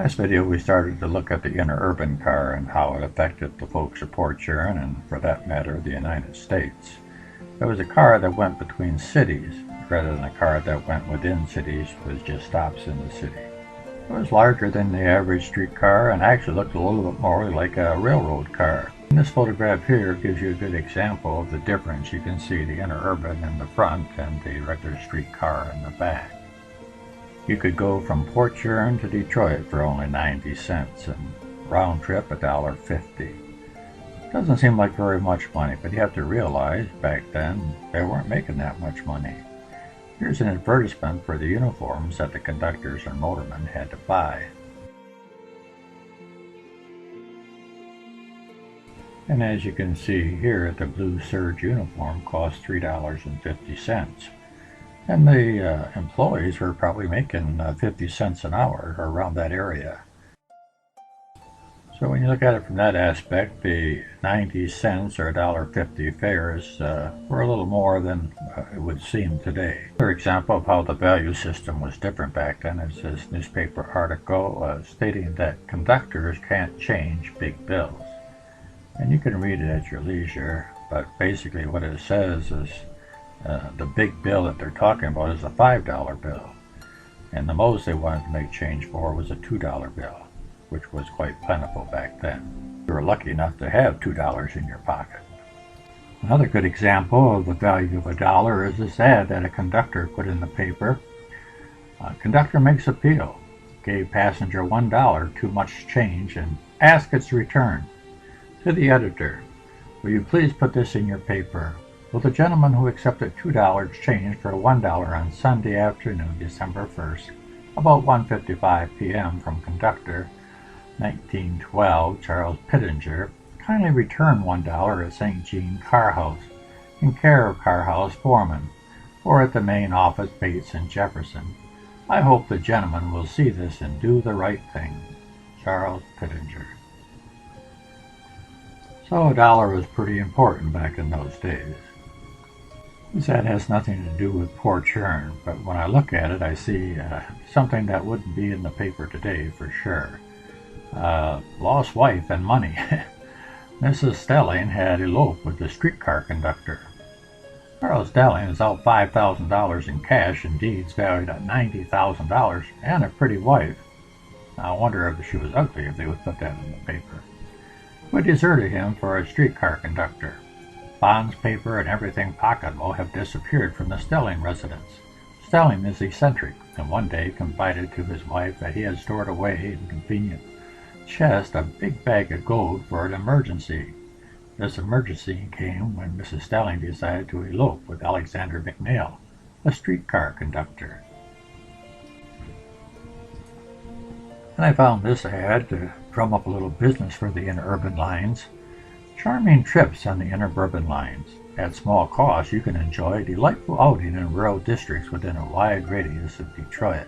Last video we started to look at the interurban car and how it affected the folks of Port Huron and, for that matter, the United States. It was a car that went between cities rather than a car that went within cities with just stops in the city. It was larger than the average streetcar and actually looked a little bit more like a railroad car. And this photograph here gives you a good example of the difference. You can see the interurban in the front and the regular streetcar in the back. You could go from Port Huron to Detroit for only 90 cents and round trip $1.50. Doesn't seem like very much money, but you have to realize back then they weren't making that much money. Here's an advertisement for the uniforms that the conductors and motormen had to buy. And as you can see here, the blue serge uniform cost $3.50. And the employees were probably making 50 cents an hour or around that area. So when you look at it from that aspect, the 90 cents or $1.50 fares were a little more than it would seem today. Another example of how the value system was different back then is this newspaper article stating that conductors can't change big bills. And you can read it at your leisure, but basically what it says is the big bill that they're talking about is a $5 bill. And the most they wanted to make change for was a $2 bill, which was quite plentiful back then. You were lucky enough to have $2 in your pocket. Another good example of the value of a dollar is this ad that a conductor put in the paper. Conductor makes appeal. Gave passenger $1 too much change and ask its return. To the editor, will you please put this in your paper? Will the gentleman who accepted $2 change for $1 on Sunday afternoon, December 1st, about 1:55 p.m. from conductor 1912 Charles Pittenger, kindly return $1 at St. Jean Car House, in care of Car House Foreman, or at the main office Bates and Jefferson. I hope the gentleman will see this and do the right thing. Charles Pittenger. So a dollar was pretty important back in those days. This ad has nothing to do with Port Huron, but when I look at it I see something that wouldn't be in the paper today for sure. Lost wife and money. Mrs. Stelling had eloped with the streetcar conductor. Charles Stelling is out $5,000 in cash and deeds valued at $90,000 and a pretty wife. I wonder if she was ugly if they would put that in the paper. We deserted him for a streetcar conductor. Bonds, paper, and everything pocketable have disappeared from the Stelling residence. Stelling is eccentric, and one day confided to his wife that he had stored away in a convenient chest a big bag of gold for an emergency. This emergency came when Mrs. Stelling decided to elope with Alexander McNeil, a streetcar conductor. And I found this ad to drum up a little business for the interurban lines. Charming trips on the interurban lines. At small cost, you can enjoy a delightful outing in rural districts within a wide radius of Detroit.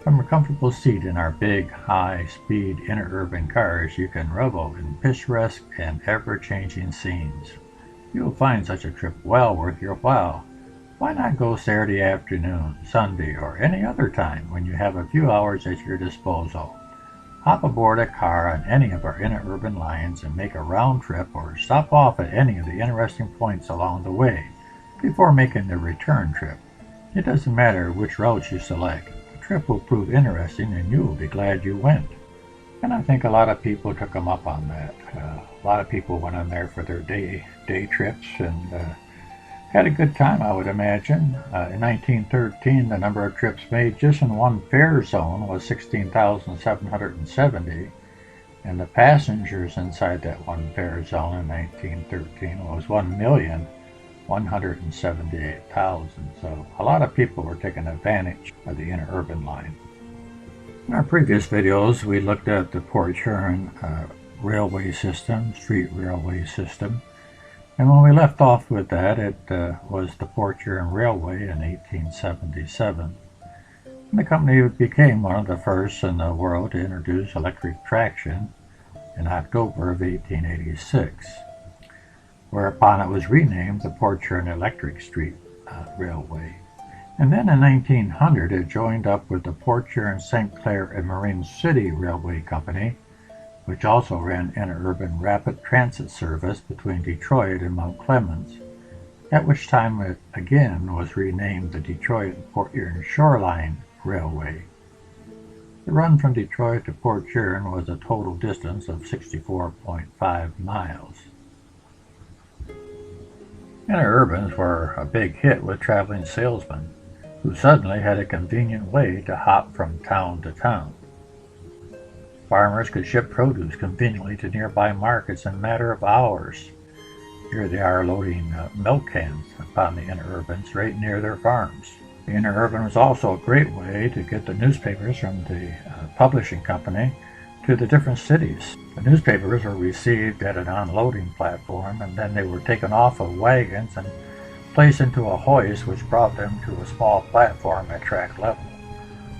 From a comfortable seat in our big, high-speed interurban cars, you can revel in picturesque and ever-changing scenes. You'll find such a trip well worth your while. Why not go Saturday afternoon, Sunday, or any other time when you have a few hours at your disposal? Hop aboard a car on any of our interurban lines and make a round trip or stop off at any of the interesting points along the way before making the return trip. It doesn't matter which route you select. The trip will prove interesting and you will be glad you went. And I think a lot of people took them up on that. A lot of people went on there for their day trips and had a good time, I would imagine. In 1913, the number of trips made just in one fare zone was 16,770, and the passengers inside that one fare zone in 1913 was 1,178,000. So a lot of people were taking advantage of the interurban line. In our previous videos, we looked at the Port Huron railway system, street railway system. And when we left off with that, it was the Port Huron Railway in 1877. And the company became one of the first in the world to introduce electric traction in October of 1886, whereupon it was renamed the Port Huron Electric Street Railway. And then in 1900 it joined up with the Port Huron, St. Clair, and Marine City Railway Company, which also ran interurban rapid transit service between Detroit and Mount Clemens, at which time it again was renamed the Detroit and Port Huron Shoreline Railway. The run from Detroit to Port Huron was a total distance of 64.5 miles. Interurbans were a big hit with traveling salesmen, who suddenly had a convenient way to hop from town to town. Farmers could ship produce conveniently to nearby markets in a matter of hours. Here they are loading milk cans upon the interurbans right near their farms. The interurban was also a great way to get the newspapers from the publishing company to the different cities. The newspapers were received at an unloading platform, and then they were taken off of wagons and placed into a hoist which brought them to a small platform at track level.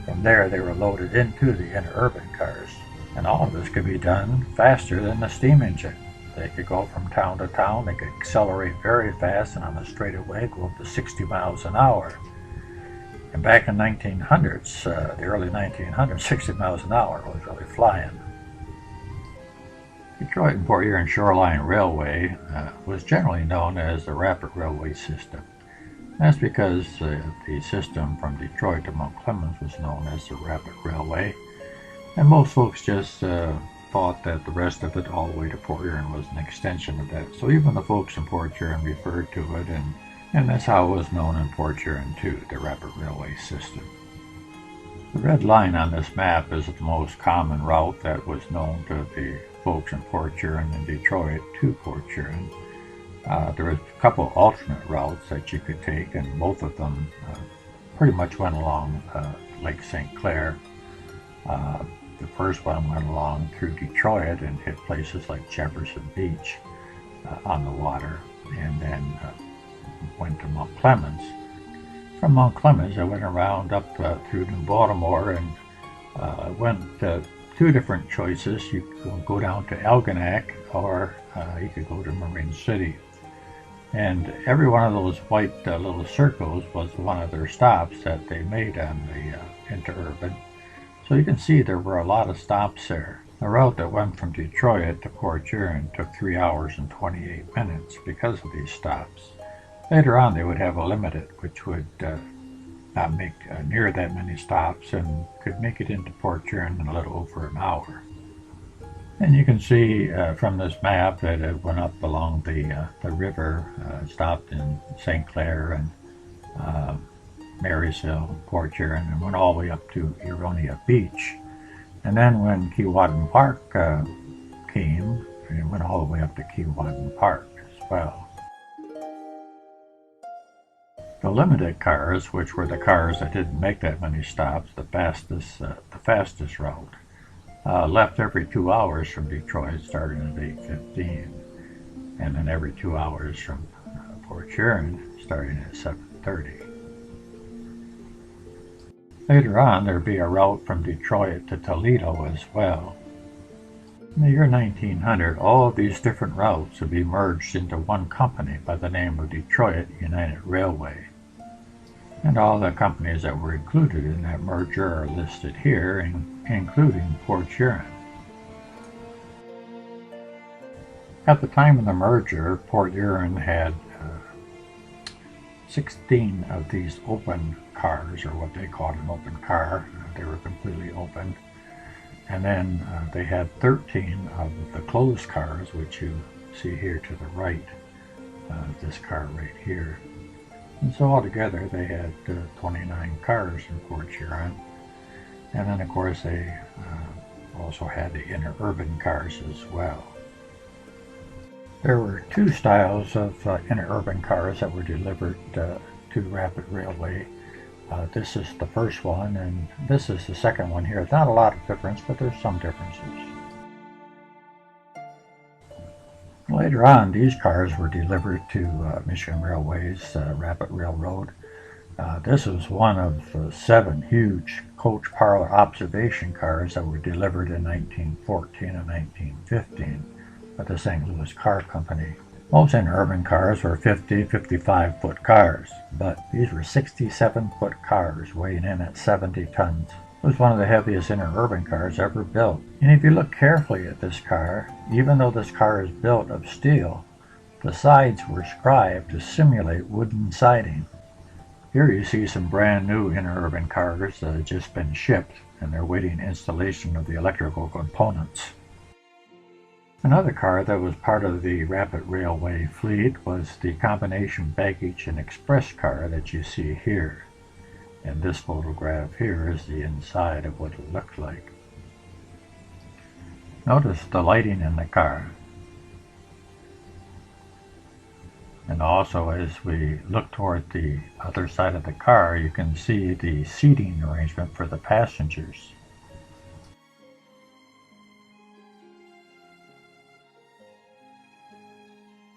From there they were loaded into the interurban cars, and all of this could be done faster than the steam engine. They could go from town to town, they could accelerate very fast, and on the straightaway go up to 60 miles an hour. And back in 1900s, the early 1900s, 60 miles an hour was really flying. Detroit and Port Huron Shoreline Railway was generally known as the Rapid Railway System. That's because the system from Detroit to Mount Clemens was known as the Rapid Railway, and most folks just thought that the rest of it all the way to Port Huron was an extension of that. So even the folks in Port Huron referred to it, and that's how it was known in Port Huron too, the Rapid Railway System. The red line on this map is the most common route that was known to the folks in Port Huron and Detroit to Port Huron. There was a couple alternate routes that you could take, and both of them pretty much went along Lake St. Clair. The first one went along through Detroit and hit places like Jefferson Beach on the water, and then went to Mount Clemens. From Mount Clemens, I went around up through New Baltimore and went two different choices. You could go down to Algonac, or you could go to Marine City. And every one of those white little circles was one of their stops that they made on the interurban. So you can see there were a lot of stops there. The route that went from Detroit to Port Huron took 3 hours and 28 minutes because of these stops. Later on they would have a limited, which would not make near that many stops and could make it into Port Huron in a little over an hour. And you can see from this map that it went up along the river, stopped in St. Clair and Marysville, Port Huron, and went all the way up to Huronia Beach. And then when Keewatin Park came, it went all the way up to Keewatin Park as well. The limited cars, which were the cars that didn't make that many stops, the fastest route, left every 2 hours from Detroit, starting at 8:15, and then every 2 hours from Port Huron, starting at 7:30. Later on, there'd be a route from Detroit to Toledo as well. In the year 1900, all of these different routes would be merged into one company by the name of Detroit United Railway. And all the companies that were included in that merger are listed here, including Port Huron. At the time of the merger, Port Huron had 16 of these open cars, or what they called an open car. They were completely open. And then they had 13 of the closed cars, which you see here to the right, this car right here. And so altogether they had 29 cars in Port Huron. And then of course they also had the interurban cars as well. There were two styles of interurban cars that were delivered to Rapid Railway. This is the first one, and this is the second one here. Not a lot of difference, but there's some differences. Later on, these cars were delivered to Michigan Railway's Rapid Railroad. This was one of 7 huge coach parlor observation cars that were delivered in 1914 and 1915 by the St. Louis Car Company. Most interurban cars were 50, 55-foot cars, but these were 67-foot cars weighing in at 70 tons. It was one of the heaviest interurban cars ever built. And if you look carefully at this car, even though this car is built of steel, the sides were scribed to simulate wooden siding. Here you see some brand new interurban cars that have just been shipped, and they're waiting installation of the electrical components. Another car that was part of the rapid railway fleet was the combination baggage and express car that you see here. And this photograph here is the inside of what it looked like. Notice the lighting in the car. And also, as we look toward the other side of the car, you can see the seating arrangement for the passengers.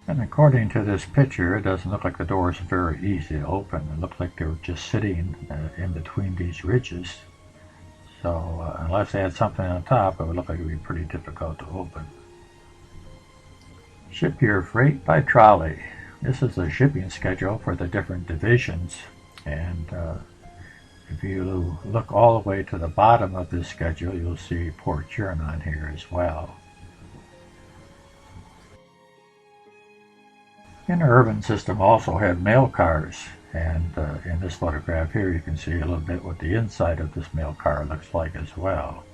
And according to this picture, it doesn't look like the doors are very easy to open. It looked like they were just sitting in between these ridges. So unless they had something on top, it would look like it would be pretty difficult to open. Ship your freight by trolley. This is the shipping schedule for the different divisions. And if you look all the way to the bottom of this schedule, you'll see Port Huron on here as well. The interurban system also had mail cars, and in this photograph here you can see a little bit what the inside of this mail car looks like as well.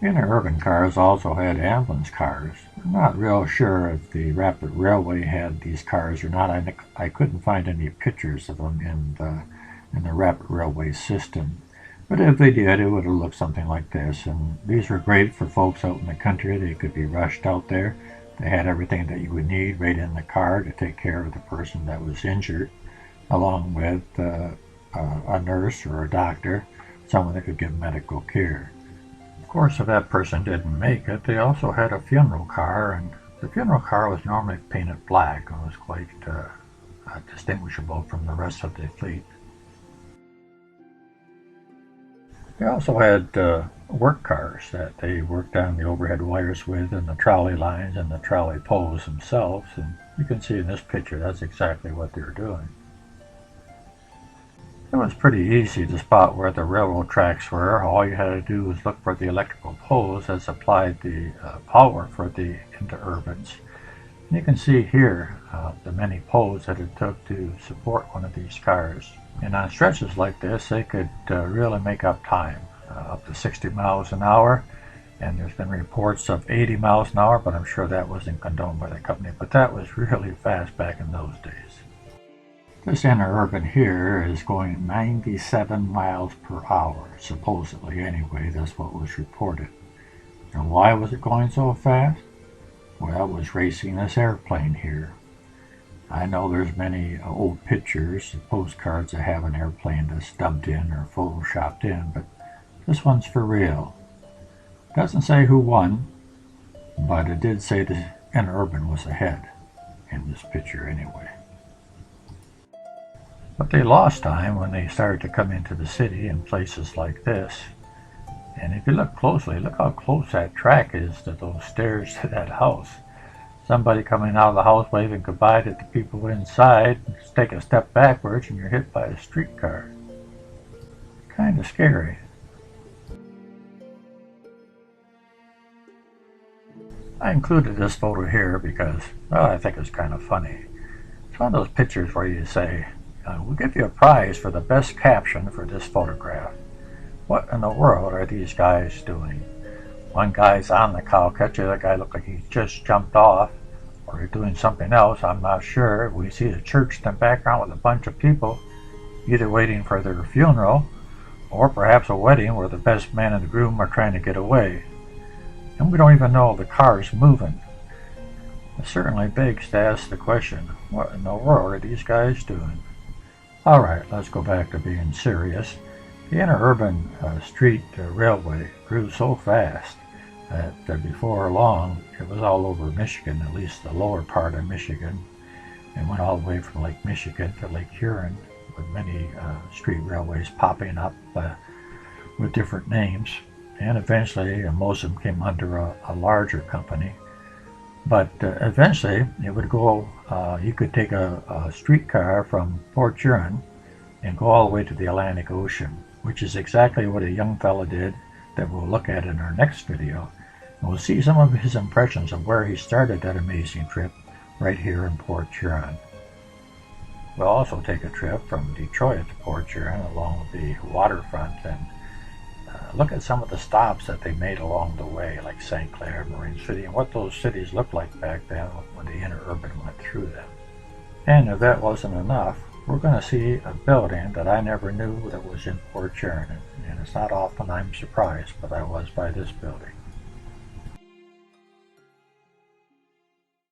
Interurban cars also had ambulance cars. I'm not real sure if the rapid railway had these cars or not. I couldn't find any pictures of them in the rapid railway system. But if they did, it would have looked something like this. And these were great for folks out in the country. They could be rushed out there. They had everything that you would need right in the car to take care of the person that was injured, along with a nurse or a doctor, someone that could give medical care. Of course, if that person didn't make it, they also had a funeral car, and the funeral car was normally painted black and was quite distinguishable from the rest of the fleet. They also had work cars that they worked on the overhead wires with, and the trolley lines and the trolley poles themselves, and you can see in this picture that's exactly what they're doing. It was pretty easy to spot where the railroad tracks were. All you had to do was look for the electrical poles that supplied the power for the interurbans. And you can see here the many poles that it took to support one of these cars. And on stretches like this, they could really make up time, up to 60 miles an hour. And there's been reports of 80 miles an hour, but I'm sure that wasn't condoned by the company. But that was really fast back in those days. This interurban here is going 97 miles per hour, supposedly anyway. That's what was reported. And why was it going so fast? Well, it was racing this airplane here. I know there's many old pictures, postcards that have an airplane that's dubbed in or photoshopped in, but this one's for real. It doesn't say who won, but it did say the interurban was ahead in this picture anyway. But they lost time when they started to come into the city in places like this. And if you look closely, look how close that track is to those stairs to that house. Somebody coming out of the house waving goodbye to the people inside, take a step backwards and you're hit by a streetcar. Kind of scary. I included this photo here because, well, I think it's kind of funny. It's one of those pictures where you say, we'll give you a prize for the best caption for this photograph. What in the world are these guys doing? One guy's on the cow catcher, the other guy looked like he just jumped off, or he's doing something else, I'm not sure. We see a church in the background with a bunch of people, either waiting for their funeral, or perhaps a wedding where the best man and the groom are trying to get away. And we don't even know the car's moving. It certainly begs to ask the question, what in the world are these guys doing? Alright, let's go back to being serious. The interurban street railway grew so fast that before long it was all over Michigan, at least the lower part of Michigan, and went all the way from Lake Michigan to Lake Huron, with many street railways popping up with different names. And eventually most of them came under a larger company. But eventually it would go, you could take a streetcar from Port Huron and go all the way to the Atlantic Ocean, which is exactly what a young fellow did that we'll look at in our next video. And we'll see some of his impressions of where he started that amazing trip right here in Port Huron. We'll also take a trip from Detroit to Port Huron along the waterfront and look at some of the stops that they made along the way, like St. Clair, Marine City, and what those cities looked like back then when the interurban went through them. And if that wasn't enough, we're going to see a building that I never knew that was in Port Huron, and it's not often I'm surprised, but I was by this building.